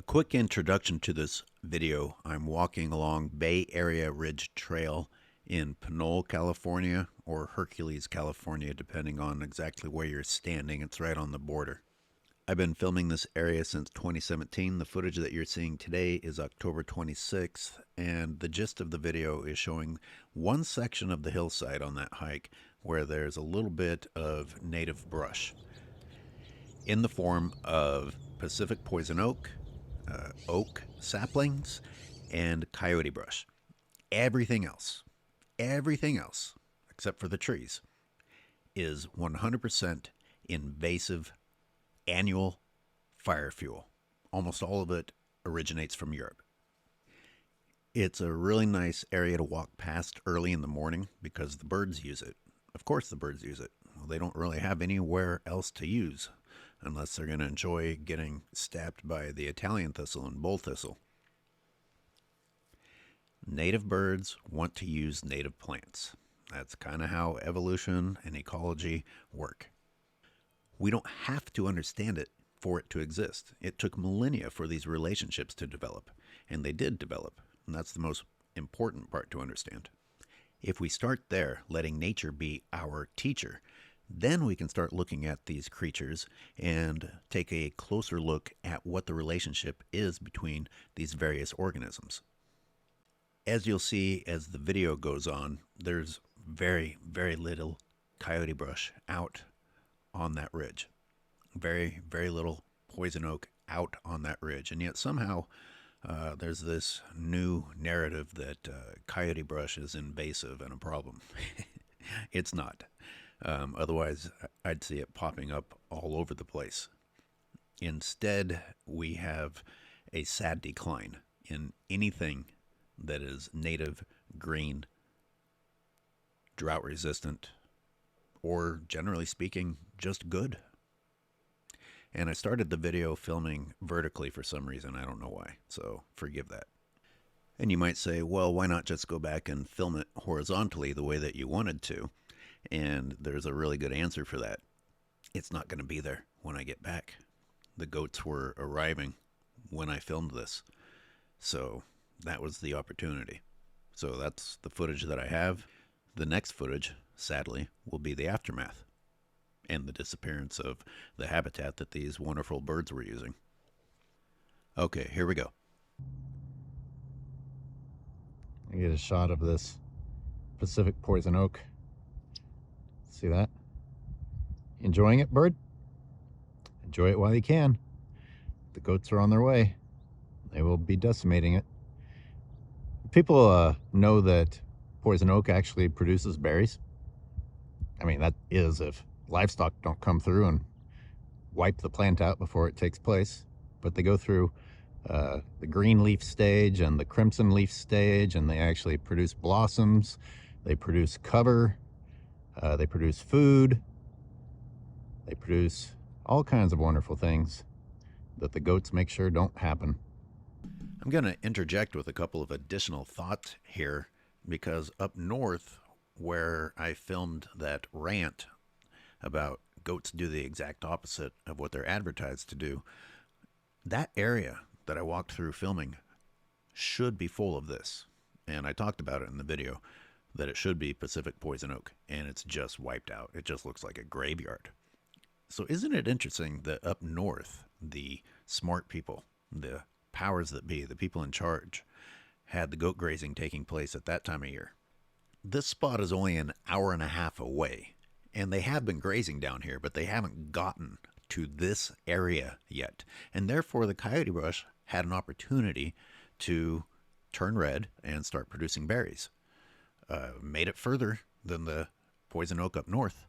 A quick introduction to this video. I'm walking along Bay Area Ridge Trail in Pinole, California, or Hercules, California, depending on exactly where you're standing. It's right on the border. I've been filming this area since 2017. The footage that you're seeing today is October 26th, and the gist of the video is showing one section of the hillside on that hike where there's a little bit of native brush in the form of Pacific poison oak, oak saplings, and coyote brush. Everything else, except for the trees, is 100% invasive annual fire fuel. Almost all of it originates from Europe. It's a really nice area to walk past early in the morning because the birds use it. Of course the birds use it. Well, they don't really have anywhere else to use unless they're going to enjoy getting stabbed by the Italian thistle and bull thistle. Native birds want to use native plants. That's kind of how evolution and ecology work. We don't have to understand it for it to exist. It took millennia for these relationships to develop, and they did develop, and that's the most important part to understand. If we start there, letting nature be our teacher, then we can start looking at these creatures and take a closer look at what the relationship is between these various organisms. As you'll see as the video goes on, there's very, very little coyote brush out on that ridge. Very, very little poison oak out on that ridge. And yet somehow there's this new narrative that coyote brush is invasive and a problem. It's not. Otherwise, I'd see it popping up all over the place. Instead, we have a sad decline in anything that is native, green, drought resistant, or generally speaking, just good. And I started the video filming vertically for some reason. I don't know why, so forgive that. And you might say, well, why not just go back and film it horizontally the way that you wanted to? And there's a really good answer for that. It's not going to be there when I get back. The goats were arriving when I filmed this. So that was the opportunity. So that's the footage that I have. The next footage, sadly, will be the aftermath and the disappearance of the habitat that these wonderful birds were using. Okay, here we go. I get a shot of this Pacific poison oak. See that? Enjoying it, bird? Enjoy it while you can. The goats are on their way. They will be decimating it. People know that poison oak actually produces berries. I mean, that is if livestock don't come through and wipe the plant out before it takes place. But they go through the green leaf stage and the crimson leaf stage, and they actually produce blossoms. They produce cover. They produce food. They produce all kinds of wonderful things that the goats make sure don't happen. I'm going to interject with a couple of additional thoughts here, because up north where I filmed that rant about goats do the exact opposite of what they're advertised to do, that area that I walked through filming should be full of this. And I talked about it in the video, that it should be Pacific poison oak, and it's just wiped out. It just looks like a graveyard. So isn't it interesting that up north, the smart people, the powers that be, the people in charge, had the goat grazing taking place at that time of year? This spot is only an hour and a half away, and they have been grazing down here, but they haven't gotten to this area yet. And therefore, the coyote brush had an opportunity to turn red and start producing berries. Made it further than the poison oak up north,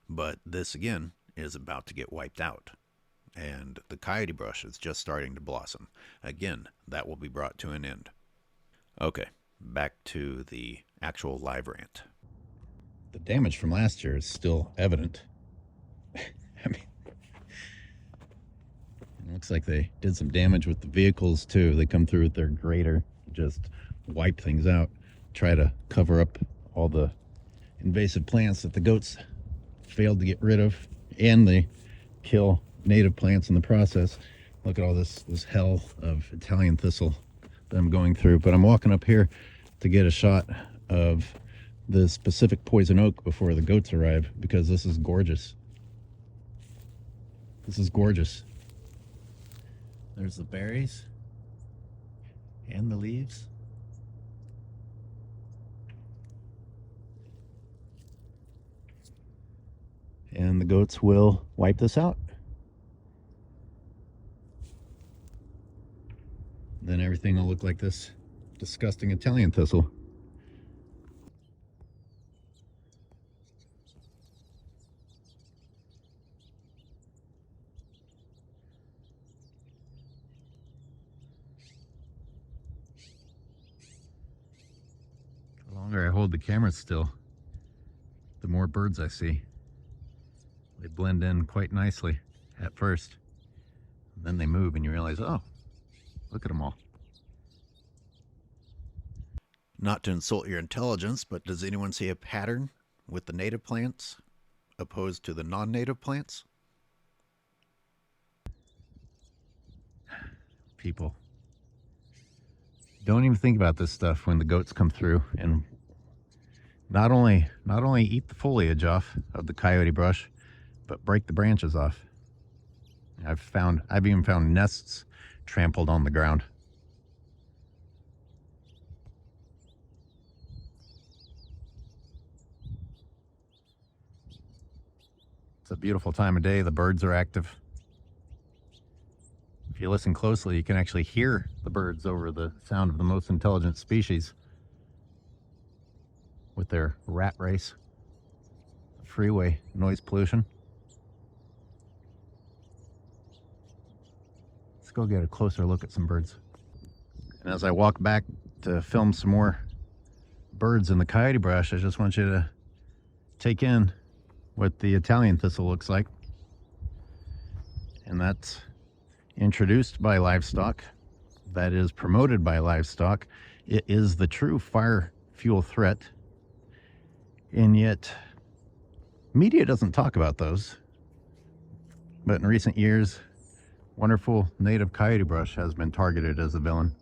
but this again is about to get wiped out, and the coyote brush is just starting to blossom. Again, that will be brought to an end. Okay, back to the actual live rant. The damage from last year is still evident. I mean, it looks like they did some damage with the vehicles too. They come through with their grader, just wipe things out, try to cover up all the invasive plants that the goats failed to get rid of, and they kill native plants in the process. Look at all this hell of Italian thistle that I'm going through. But I'm walking up here to get a shot of this Pacific poison oak before the goats arrive, because this is gorgeous. This is gorgeous. There's the berries and the leaves. And the goats will wipe this out. Then everything will look like this disgusting Italian thistle. The longer I hold the camera still, the more birds I see. They blend in quite nicely at first. And then they move and you realize, oh, look at them all. Not to insult your intelligence, but does anyone see a pattern with the native plants opposed to the non-native plants? People don't even think about this stuff when the goats come through and not only eat the foliage off of the coyote brush, but break the branches off. I've even found nests trampled on the ground. It's a beautiful time of day. The birds are active. If you listen closely, you can actually hear the birds over the sound of the most intelligent species with their rat race, freeway noise pollution. Let's go get a closer look at some birds. And as I walk back to film some more birds in the coyote brush, I just want you to take in what the Italian thistle looks like. And that's introduced by livestock, that is promoted by livestock. It is the true fire fuel threat, and yet media doesn't talk about those. But in recent years, wonderful native coyote brush has been targeted as a villain.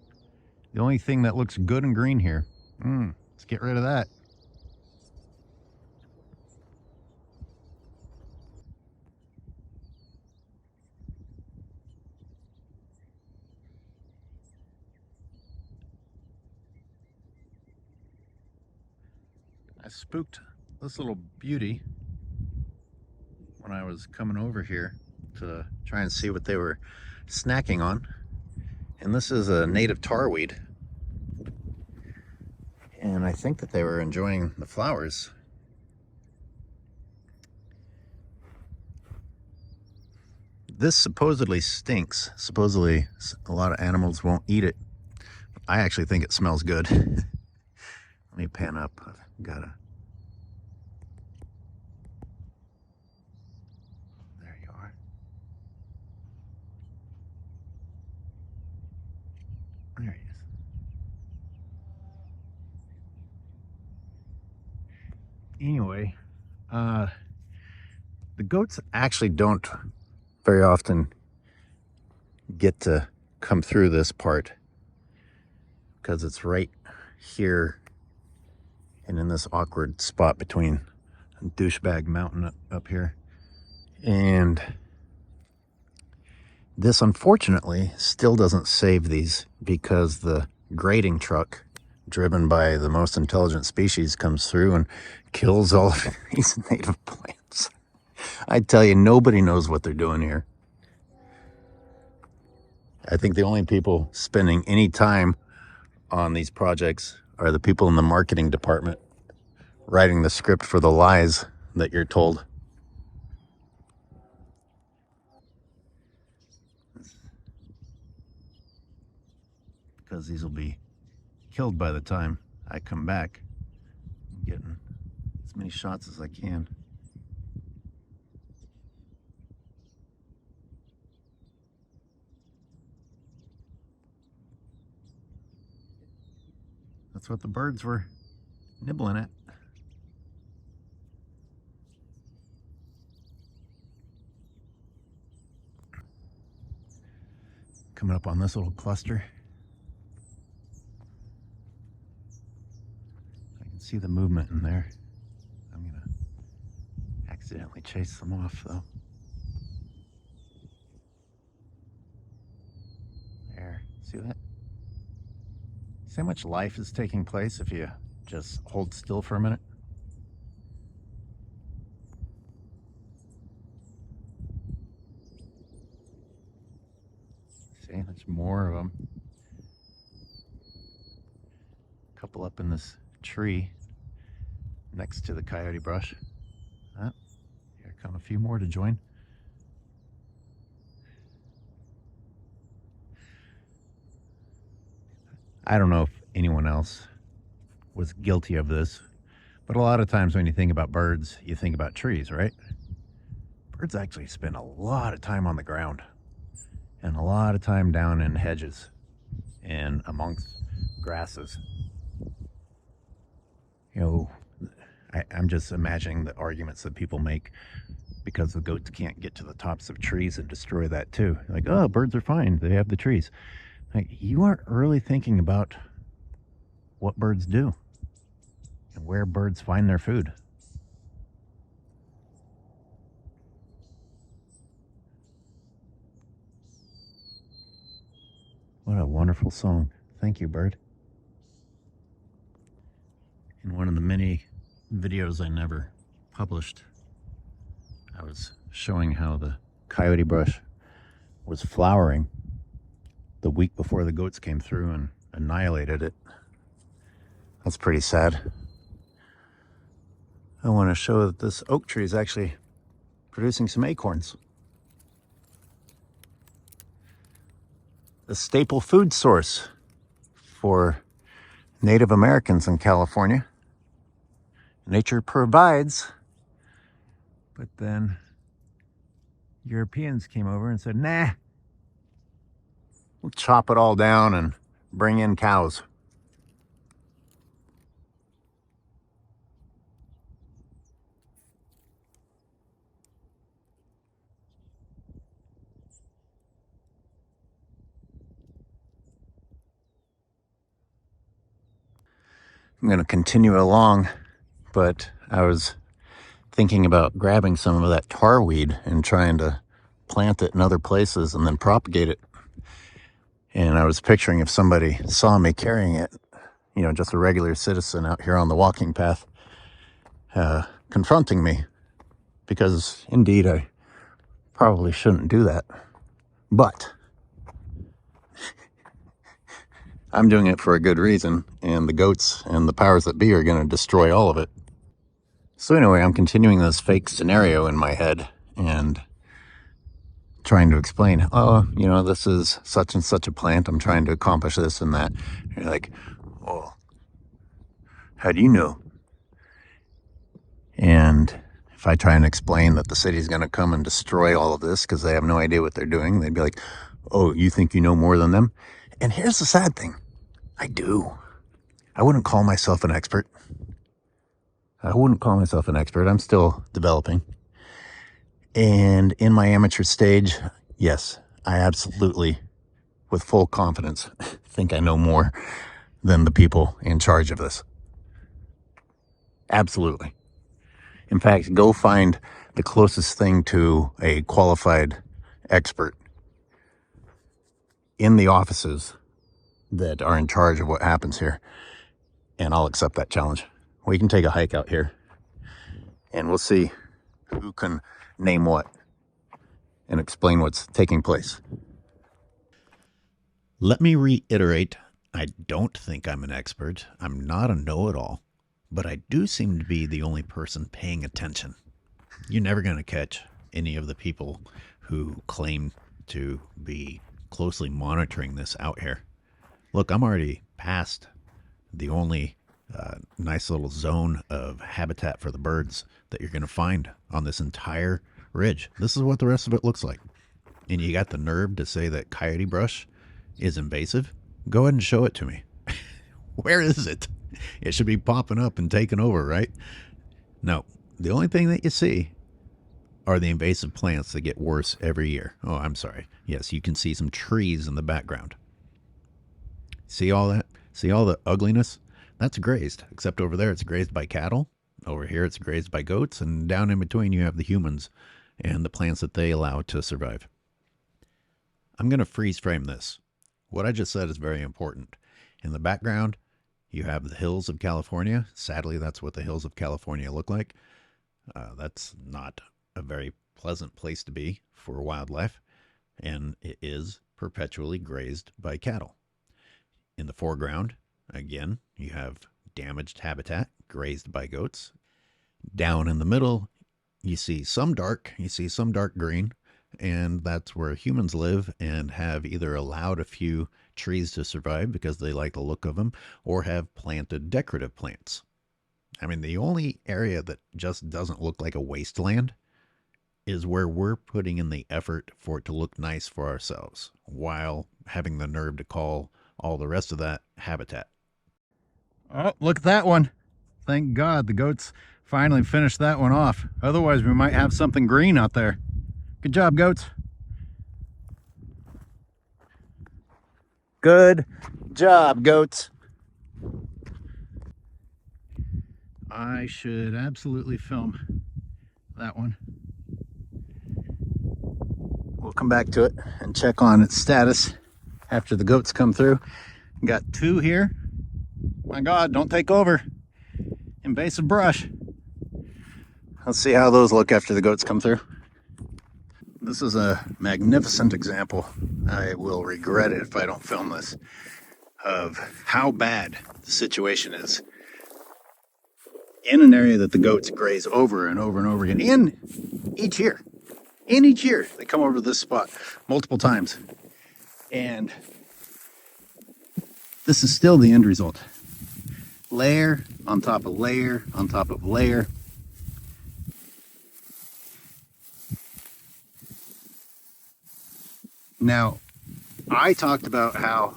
The only thing that looks good and green here, let's get rid of that. I spooked this little beauty when I was coming over here to try and see what they were snacking on. And this is a native tarweed. And I think that they were enjoying the flowers. This supposedly stinks. Supposedly a lot of animals won't eat it. I actually think it smells good. Let me pan up. I've got a... There you are. There he is. Anyway, the goats actually don't very often get to come through this part because it's right here and in this awkward spot between douchebag mountain up here. And this unfortunately still doesn't save these, because the grading truck driven by the most intelligent species comes through and kills all of these native plants. I tell you, nobody knows what they're doing here. I think the only people spending any time on these projects are the people in the marketing department writing the script for the lies that you're told. Because these will be killed by the time I come back. I'm getting as many shots as I can. That's what the birds were nibbling at. Coming up on this little cluster. I can see the movement in there. I'm gonna accidentally chase them off though. There, see that? See how much life is taking place if you just hold still for a minute? See, there's more of them. A couple up in this tree next to the coyote brush. Here come a few more to join. I don't know if anyone else was guilty of this, but a lot of times when you think about birds, you think about trees, right? Birds actually spend a lot of time on the ground and a lot of time down in hedges and amongst grasses. You know, I'm just imagining the arguments that people make because the goats can't get to the tops of trees and destroy that too. Like, oh, birds are fine, they have the trees. Like, you aren't really thinking about what birds do and where birds find their food. What a wonderful song. Thank you, bird. In one of the many videos I never published, I was showing how the coyote brush was flowering the week before the goats came through and annihilated it. That's pretty sad. I want to show that this oak tree is actually producing some acorns. The staple food source for Native Americans in California. Nature provides, but then Europeans came over and said, nah, we'll chop it all down and bring in cows. I'm going to continue along, but I was thinking about grabbing some of that tarweed and trying to plant it in other places and then propagate it. And I was picturing if somebody saw me carrying it, you know, just a regular citizen out here on the walking path, confronting me, because indeed I probably shouldn't do that. But I'm doing it for a good reason, and the goats and the powers that be are going to destroy all of it. So anyway, I'm continuing this fake scenario in my head and trying to explain, oh, you know, this is such and such a plant. I'm trying to accomplish this and that. And you're like, oh, how do you know? And if I try and explain that the city's going to come and destroy all of this because they have no idea what they're doing, they'd be like, oh, you think you know more than them? And here's the sad thing. I do. I wouldn't call myself an expert. I'm still developing. And in my amateur stage, yes, I absolutely, with full confidence, think I know more than the people in charge of this. Absolutely. In fact, go find the closest thing to a qualified expert in the offices that are in charge of what happens here, and I'll accept that challenge. We can take a hike out here and we'll see who can name what and explain what's taking place. Let me reiterate, I don't think I'm an expert. I'm not a know-it-all, but I do seem to be the only person paying attention. You're never going to catch any of the people who claim to be closely monitoring this out here. Look, I'm already past the only nice little zone of habitat for the birds that you're going to find on this entire ridge. This is what the rest of it looks like. And you got the nerve to say that coyote brush is invasive? Go ahead and show it to me. Where is it? It should be popping up and taking over, right? No, the only thing that you see are the invasive plants that get worse every year. Oh, I'm sorry. Yes, you can see some trees in the background. See all that? See all the ugliness? That's grazed, except over there it's grazed by cattle. Over here it's grazed by goats, and down in between you have the humans and the plants that they allow to survive. I'm going to freeze frame this. What I just said is very important. In the background, you have the hills of California. Sadly, that's what the hills of California look like. That's not a very pleasant place to be for wildlife, and it is perpetually grazed by cattle. In the foreground, again, you have damaged habitat grazed by goats. Down in the middle, you see some dark green, and that's where humans live and have either allowed a few trees to survive because they like the look of them, or have planted decorative plants. I mean, the only area that just doesn't look like a wasteland is where we're putting in the effort for it to look nice for ourselves, while having the nerve to call all the rest of that habitat. Oh, look at that one. Thank God the goats finally finished that one off. Otherwise, we might have something green out there. Good job, goats. Good job, goats. I should absolutely film that one. We'll come back to it and check on its status after the goats come through. Got two here. My God, don't take over. Invasive brush. Let's see how those look after the goats come through. This is a magnificent example. I will regret it if I don't film this, of how bad the situation is in an area that the goats graze over and over and over again in each year. In each year, they come over to this spot multiple times. And this is still the end result. Layer on top of layer on top of layer. Now, I talked about how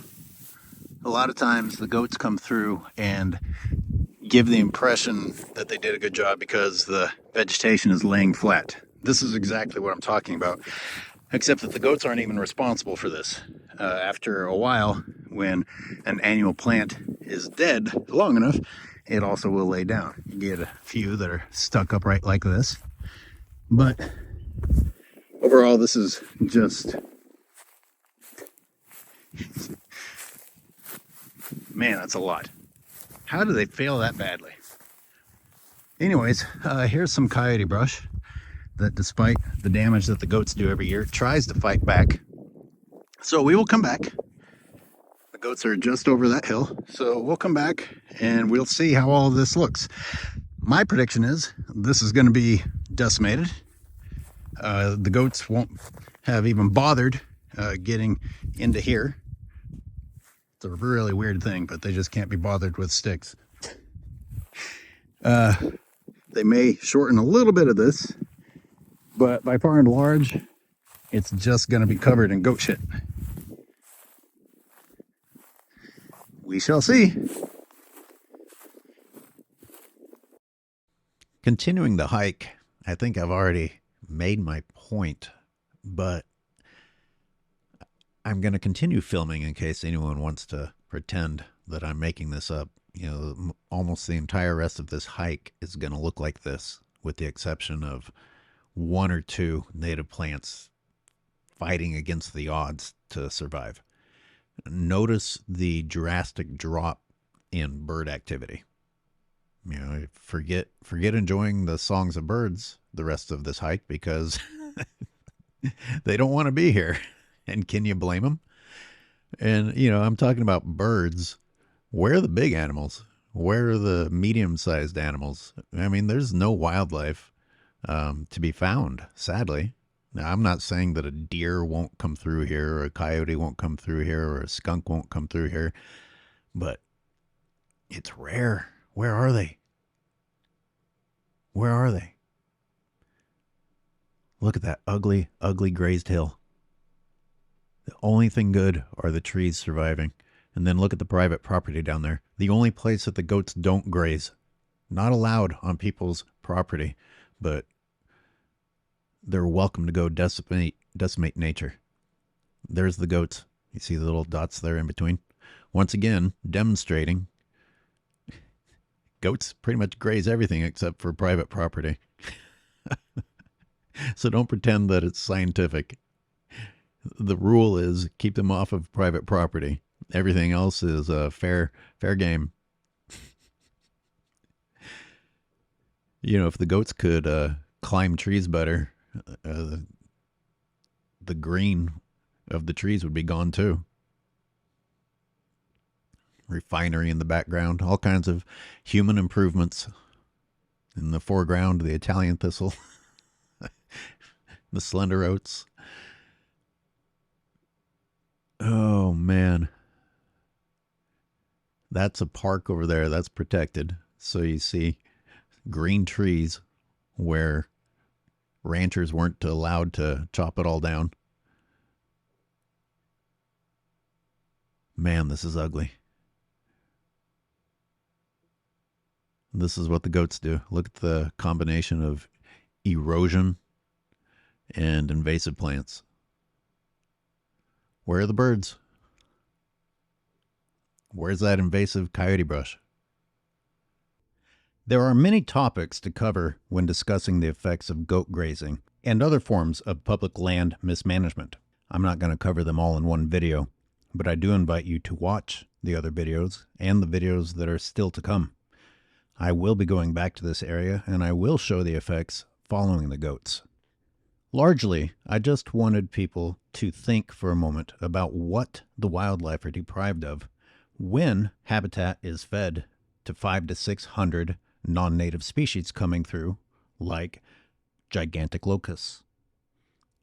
a lot of times the goats come through and give the impression that they did a good job because the vegetation is laying flat. This is exactly what I'm talking about, except that the goats aren't even responsible for this. After a while, when an annual plant is dead long enough, it also will lay down. You get a few that are stuck upright like this. But overall, this is just... Man, that's a lot. How do they fail that badly? Anyways, here's some coyote brush that, despite the damage that the goats do every year, tries to fight back. So we will come back. The goats are just over that hill. So we'll come back and we'll see how all of this looks. My prediction is this is going to be decimated. The goats won't have even bothered getting into here. It's a really weird thing, but they just can't be bothered with sticks. They may shorten a little bit of this, but by far and large, it's just going to be covered in goat shit. We shall see. Continuing the hike, I think I've already made my point, but I'm going to continue filming in case anyone wants to pretend that I'm making this up. You know, almost the entire rest of this hike is going to look like this, with the exception of one or two native plants fighting against the odds to survive. Notice the drastic drop in bird activity. You know, forget enjoying the songs of birds the rest of this hike because they don't want to be here. And can you blame them? And, you know, I'm talking about birds. Where are the big animals? Where are the medium-sized animals? I mean, there's no wildlife to be found, sadly. Now, I'm not saying that a deer won't come through here, or a coyote won't come through here, or a skunk won't come through here, but it's rare. Where are they? Where are they? Look at that ugly, ugly grazed hill. The only thing good are the trees surviving. And then look at the private property down there. The only place that the goats don't graze. Not allowed on people's property, but they're welcome to go decimate nature. There's the goats. You see the little dots there in between? Once again, demonstrating goats pretty much graze everything except for private property. So don't pretend that it's scientific. The rule is keep them off of private property. Everything else is fair game. You know, if the goats could climb trees better, the green of the trees would be gone too. Refinery in the background, all kinds of human improvements. In the foreground, the Italian thistle, the slender oats. Oh, man. That's a park over there. That's protected. So you see green trees where ranchers weren't allowed to chop it all down. Man, this is ugly. This is what the goats do. Look at the combination of erosion and invasive plants. Where are the birds? Where's that invasive coyote brush? There are many topics to cover when discussing the effects of goat grazing and other forms of public land mismanagement. I'm not going to cover them all in one video, but I do invite you to watch the other videos and the videos that are still to come. I will be going back to this area and I will show the effects following the goats. Largely, I just wanted people to think for a moment about what the wildlife are deprived of when habitat is fed to 500 to 600 non-native species coming through, like gigantic locusts.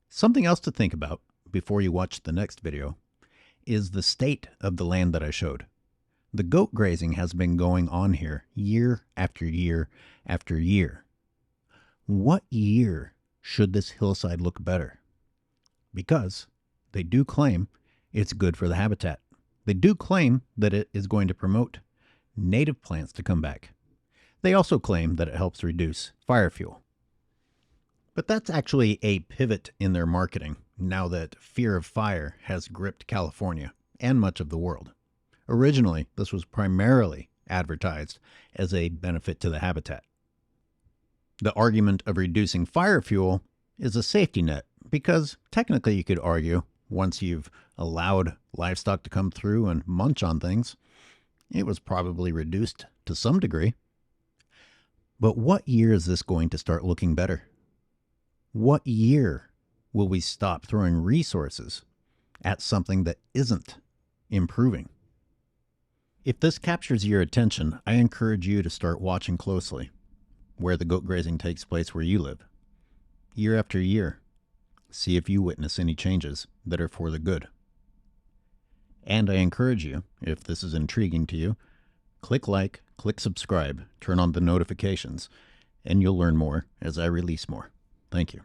Something else to think about before you watch the next video is the state of the land that I showed. The goat grazing has been going on here year after year after year. What year should this hillside look better? Because they do claim it's good for the habitat. They do claim that it is going to promote native plants to come back. They also claim that it helps reduce fire fuel. But that's actually a pivot in their marketing now that fear of fire has gripped California and much of the world. Originally, this was primarily advertised as a benefit to the habitat. The argument of reducing fire fuel is a safety net because technically you could argue once you've allowed livestock to come through and munch on things, it was probably reduced to some degree. But what year is this going to start looking better? What year will we stop throwing resources at something that isn't improving? If this captures your attention, I encourage you to start watching closely where the goat grazing takes place where you live. Year after year, see if you witness any changes that are for the good. And I encourage you, if this is intriguing to you, click like, click subscribe, turn on the notifications, and you'll learn more as I release more. Thank you.